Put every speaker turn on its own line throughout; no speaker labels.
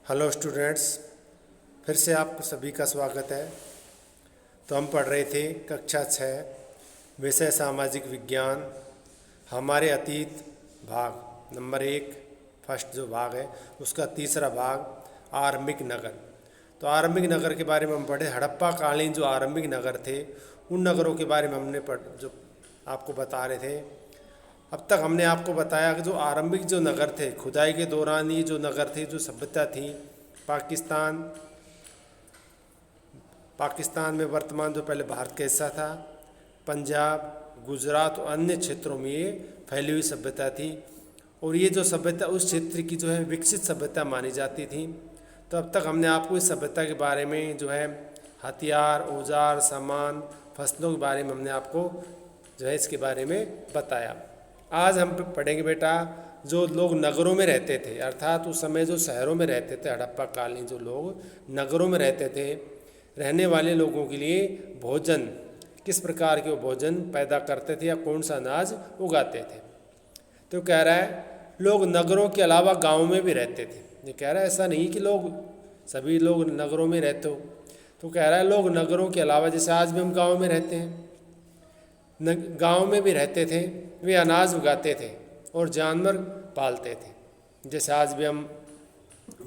Hello students, फिर से आपको सभी का स्वागत है। तो हम पढ़ रहे थे कक्षा 6 विषय सामाजिक विज्ञान, हमारे अतीत भाग नंबर 1 फर्स्ट जो भाग है उसका तीसरा भाग आरंभिक नगर। तो आरंभिक नगर के बारे में हम पढ़े। हड़प्पा कालीन जो आरंभिक नगर थे उन नगरों के बारे में हमने जो आपको बता रहे थे। अब तक हमने आपको बताया कि जो आरंभिक जो नगर थे, खुदाई के दौरान ये जो नगर थे, जो सभ्यता थी पाकिस्तान में वर्तमान जो पहले भारत का हिस्सा था, पंजाब, गुजरात और अन्य क्षेत्रों में ये फैली हुई सभ्यता थी। और ये जो सभ्यता उस क्षेत्र की जो है विकसित सभ्यता मानी जाती थी। तो अब तक हमने आपको इस सभ्यता के बारे में जो है हथियार, औजार, सामान, फसलों के बारे में हमने आपको जो है इसके बारे में बताया। आज हम पढ़ेंगे बेटा जो लोग नगरों में रहते थे, अर्थात उस समय जो शहरों में रहते थे, हड़प्पा कालीन जो लोग नगरों में रहते थे, रहने वाले लोगों के लिए भोजन किस प्रकार के वो भोजन पैदा करते थे या कौन सा अनाज उगाते थे। तो कह रहा है लोग नगरों के अलावा गाँव में भी रहते थे। ये कह रहा है ऐसा नहीं कि लोग सभी लोग नगरों में रहते हो। तो कह रहा है लोग नगरों के अलावा, जैसे आज भी हम गाँव में रहते हैं, गांव में भी रहते थे, वे अनाज उगाते थे और जानवर पालते थे। जैसे आज भी हम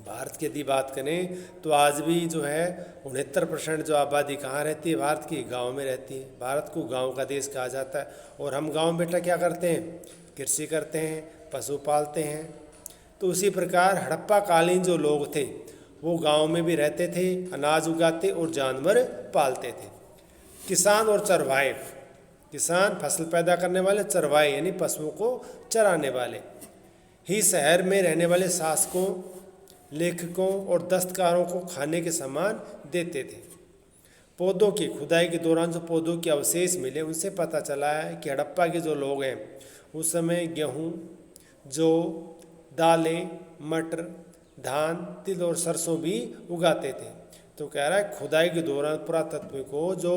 भारत की यदि बात करें तो आज भी जो है 69% जो आबादी कहाँ रहती है, भारत की गांव में रहती है। भारत को गांव का देश कहा जाता है। और हम गांव में बेटा क्या करते हैं, कृषि करते हैं, पशु पालते हैं। तो उसी प्रकार हड़प्पा कालीन जो लोग थे वो गाँव में भी रहते थे, अनाज उगाते और जानवर पालते थे। किसान और चरवाहे, किसान फसल पैदा करने वाले, चरवाहे यानी पशुओं को चराने वाले ही शहर में रहने वाले शासकों, लेखकों और दस्तकारों को खाने के सामान देते थे। पौधों की खुदाई के दौरान जो पौधों के अवशेष मिले उनसे पता चला है कि हड़प्पा के जो लोग हैं उस समय गेहूँ, जौ, दालें, मटर, धान, तिल और सरसों भी उगाते थे। तो कह रहा है खुदाई के दौरान पुरातत्व को जो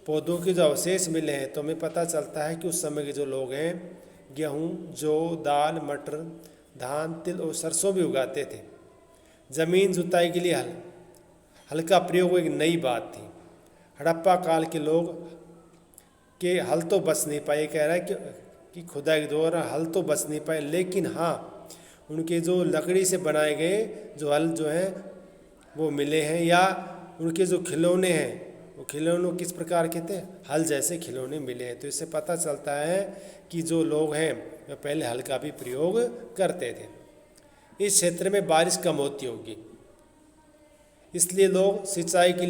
पौधों के जो अवशेष मिले हैं तो हमें पता चलता है कि उस समय के जो लोग हैं गेहूँ, जौ, दाल, मटर, धान, तिल और सरसों भी उगाते थे। ज़मीन जुताई के लिए हल का प्रयोग एक नई बात थी। हड़प्पा काल के लोग के हल तो बच नहीं पाए। कह रहा है कि खुदाई के दौरान हल तो बच नहीं पाए, लेकिन हाँ उनके जो लकड़ी से बनाए गए जो हल जो हैं वो मिले हैं, या उनके जो खिलौने हैं वो खिलौनों किस प्रकार के थे, हल जैसे खिलौने मिले हैं। तो इससे पता चलता है कि जो लोग हैं वे पहले हल का भी प्रयोग करते थे। इस क्षेत्र में बारिश कम होती होगी, इसलिए लोग सिंचाई के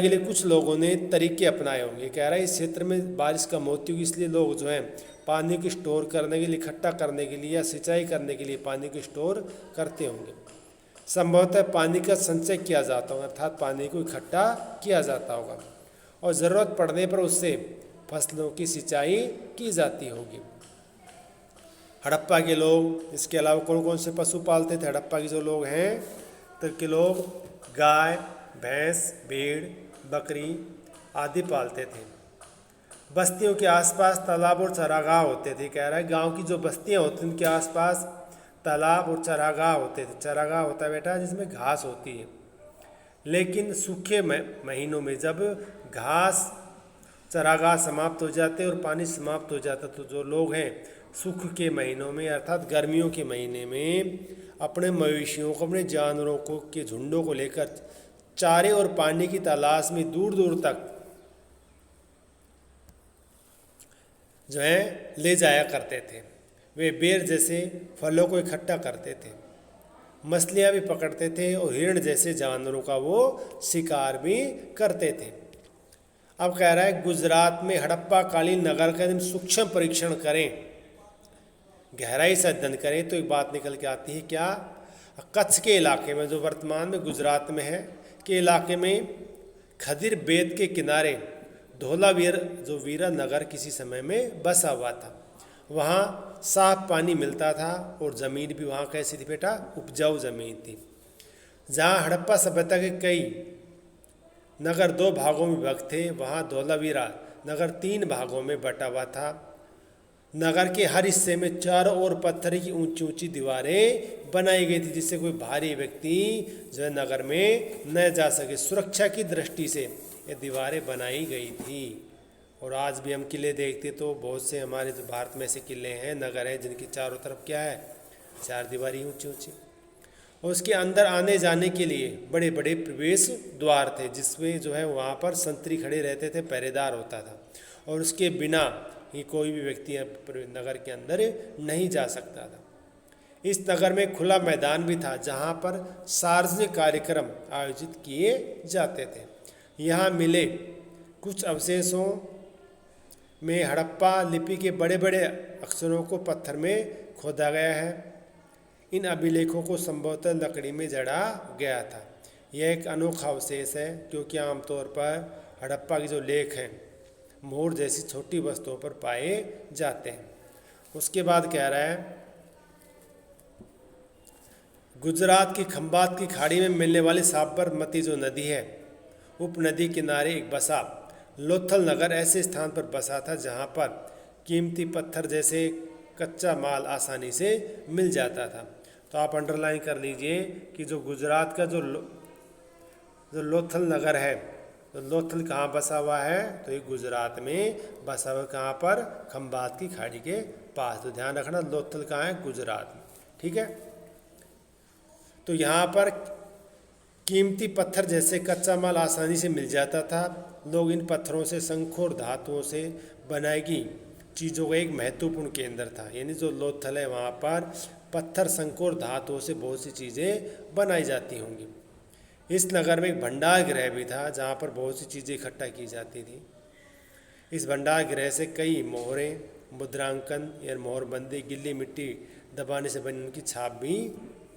लिए कुछ लोगों ने तरीके अपनाए होंगे। कह रहा है इस क्षेत्र में बारिश कम होती होगी, इसलिए लोग जो हैं पानी को स्टोर करने के लिए, इकट्ठा करने के लिए या सिंचाई करने के लिए पानी को स्टोर करते होंगे। संभवतः पानी का संचय किया जाता होगा, अर्थात पानी को इकट्ठा किया जाता होगा और ज़रूरत पड़ने पर उससे फसलों की सिंचाई की जाती होगी। हड़प्पा के लोग इसके अलावा कौन कौन से पशु पालते थे? हड़प्पा के जो लोग हैं तो के लोग गाय, भैंस, भेड़, बकरी आदि पालते थे। बस्तियों के आसपास तालाब और चरागाह होते थे। कह रहा है गांव की जो बस्तियां होती हैं उनके आसपास तालाब और चरागाह होते थे। चरागाह होता है बेटा जिसमें घास होती है, लेकिन सूखे महीनों में जब घास चरागाह समाप्त हो जाते और पानी समाप्त हो जाता तो जो लोग हैं सूख के महीनों में अर्थात गर्मियों के महीने में अपने मवेशियों को, अपने जानवरों को के झुंडों को लेकर चारे और पानी की तलाश में दूर दूर तक जो है ले जाया करते थे। वे बेर जैसे फलों को इकट्ठा करते थे, मछलियाँ भी पकड़ते थे और हिरण जैसे जानवरों का वो शिकार भी करते थे। अब कह रहा है गुजरात में हड़प्पा कालीन नगर का सूक्ष्म परीक्षण करें, गहराई से अध्ययन करें तो एक बात निकल के आती है क्या, कच्छ के इलाके में जो वर्तमान में गुजरात में है के इलाके में खदिर बेद के किनारे धोलावीर जो वीरा नगर किसी समय में बसा हुआ था। वहाँ साफ पानी मिलता था और ज़मीन भी वहाँ कैसी थी बेटा, उपजाऊ ज़मीन थी। जहाँ हड़प्पा सभ्यता के कई नगर 2 भागों में विभक्त थे, वहाँ धोलावीरा नगर 3 भागों में बटा हुआ था। नगर के हर हिस्से में चारों ओर पत्थर की ऊंची ऊंची दीवारें बनाई गई थी, जिससे कोई भारी व्यक्ति जो है नगर में न जा सके। सुरक्षा की दृष्टि से ये दीवारें बनाई गई थी। और आज भी हम किले देखते तो बहुत से हमारे जो भारत में ऐसे किले हैं, नगर हैं, जिनकी चारों तरफ क्या है, चार दीवारी ऊंची ऊंची। और उसके अंदर आने जाने के लिए बड़े बड़े प्रवेश द्वार थे, जिसमें जो है वहाँ पर संतरी खड़े रहते थे, पहरेदार होता था, और उसके बिना ही कोई भी व्यक्ति नगर के अंदर नहीं जा सकता था। इस नगर में खुला मैदान भी था, जहाँ पर सार्वजनिक कार्यक्रम आयोजित किए जाते थे। यहाँ मिले कुछ अवशेषों में हड़प्पा लिपि के बड़े बड़े अक्षरों को पत्थर में खोदा गया है। इन अभिलेखों को संभवतः लकड़ी में जड़ा गया था। यह एक अनोखा अवशेष है, क्योंकि आमतौर पर हड़प्पा के जो लेख हैं मोहर जैसी छोटी वस्तुओं पर पाए जाते हैं। उसके बाद कह रहा है, गुजरात की खंबात की खाड़ी में मिलने वाली साबरमती जो नदी है, उपनदी किनारे एक बसा लोथल नगर ऐसे स्थान पर बसा था जहाँ पर कीमती पत्थर जैसे कच्चा माल आसानी से मिल जाता था। तो आप अंडरलाइन कर लीजिए कि जो गुजरात का जो लोथल नगर है, तो लोथल कहाँ बसा हुआ है, तो ये गुजरात में बसा हुआ। कहाँ पर, खंबात की खाड़ी के पास। तो ध्यान रखना, लोथल कहाँ है, गुजरात में। ठीक है। तो यहाँ पर कीमती पत्थर जैसे कच्चा माल आसानी से मिल जाता था। लोग इन पत्थरों से शंखों और धातुओं से बनाई गई चीज़ों का एक महत्वपूर्ण केंद्र था। यानी जो लोथल है वहाँ पर पत्थर, शंखों और धातुओं से बहुत सी चीज़ें बनाई जाती होंगी। इस नगर में एक भंडार गृह भी था, जहाँ पर बहुत सी चीज़ें इकट्ठा की जाती थी। इस भंडार गृह से कई मोहरें, मुद्रांकन या मोहरबंदी, गिल्ली मिट्टी दबाने से बनी उनकी छाप भी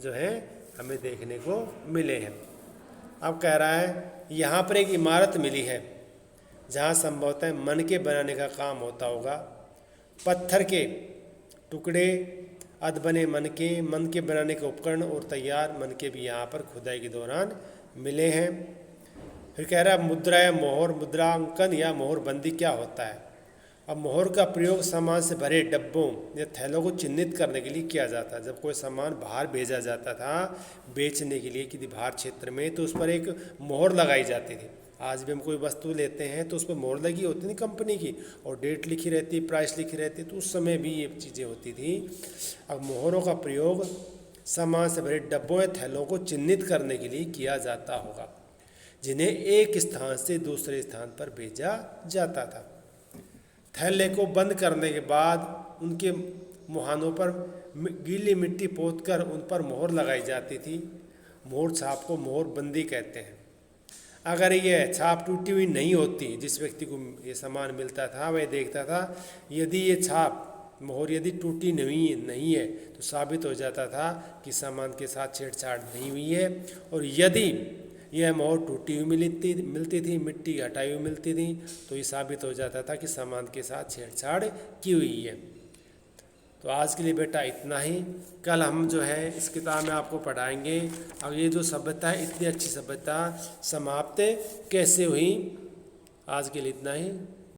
जो है हमें देखने को मिले हैं। अब कह रहा है, यहाँ पर एक इमारत मिली है जहाँ संभवतः मन के बनाने का काम होता होगा। पत्थर के टुकड़े, अधबने मन के बनाने के उपकरण और तैयार मन के भी यहाँ पर खुदाई के दौरान मिले हैं। फिर कह रहा है, मुद्रा या मोहर, मुद्रांकन या मोहरबंदी क्या होता है। अब मोहर का प्रयोग सामान से भरे डब्बों या थैलों को चिन्हित करने के लिए किया जाता है। जब कोई सामान बाहर भेजा जाता था बेचने के लिए किसी बाहर क्षेत्र में, तो उस पर एक मोहर लगाई जाती थी। आज भी हम कोई वस्तु लेते हैं तो उस पर मोहर लगी होती थी कंपनी की, और डेट लिखी रहती, प्राइस लिखी रहती। तो उस समय भी ये चीज़ें होती थी। अब मोहरों का प्रयोग सामान से भरे डब्बों या थैलों को चिन्हित करने के लिए किया जाता होगा, जिन्हें एक स्थान से दूसरे स्थान पर भेजा जाता था। थैले को बंद करने के बाद उनके मुहानों पर गीली मिट्टी पोतकर उन पर मोहर लगाई जाती थी। मोहर छाप को मोहरबंदी कहते हैं। अगर यह छाप टूटी हुई नहीं होती, जिस व्यक्ति को ये सामान मिलता था वह देखता था, यदि ये छाप मोहर यदि टूटी नहीं है तो साबित हो जाता था कि सामान के साथ छेड़छाड़ नहीं हुई है। और यदि यह मोहर टूटी हुई मिलती थी, मिट्टी हटाई हुई मिलती थी, तो ये साबित हो जाता था कि सामान के साथ छेड़छाड़ की हुई है। तो आज के लिए बेटा इतना ही। कल हम जो है इस किताब में आपको पढ़ाएंगे अब ये जो सभ्यता है, इतनी अच्छी सभ्यता समाप्त कैसे हुई। आज के लिए इतना ही।